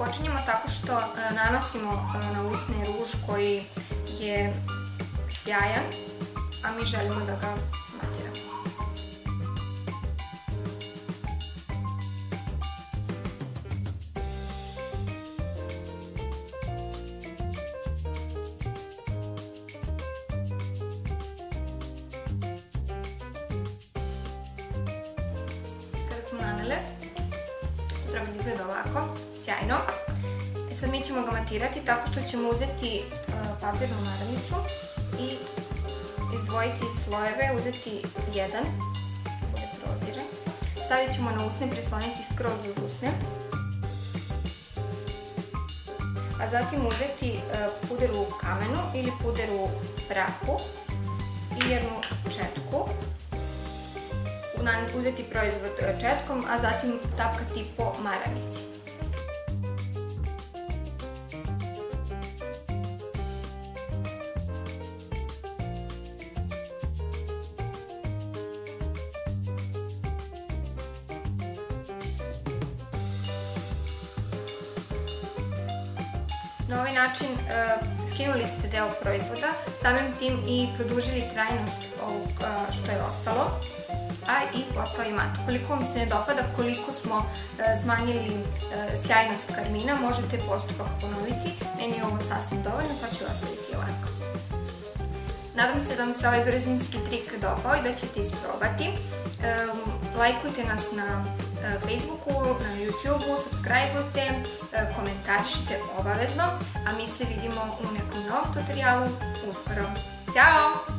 Počinjemo tako što nanosimo na usne ruž koji je sjajan, a mi želimo da ga matiramo. Kada smo nanele, to treba da izgleda ovako, sjajno. Sad mi ćemo ga matirati tako što ćemo uzeti papirnu naramnicu i izdvojiti slojeve, uzeti jedan, bude proziran, stavit ćemo na usne, prisloniti skroz uz usne, a zatim uzeti puder u kamenu ili puder u prahu i jednu četku, uzeti proizvod četkom, a zatim tapkati po maramici. Na ovaj način skinuli ste deo proizvoda, samim tim i produžili trajnost ovog što je ostalo, a i postao je mat. Koliko vam se ne dopada, koliko smo smanjili sjajnost karmina, možete postupak ponoviti. Meni je ovo sasvim dovoljno, pa ću ostaviti ovako. Nadam se da vam se ovaj brzinski trik dopao i da ćete isprobati. Lajkujte nas na Facebooku, na YouTubeu, subscribeujte, komentarišite obavezno, a mi se vidimo u nekom novom tutorialu uskoro. Ćao!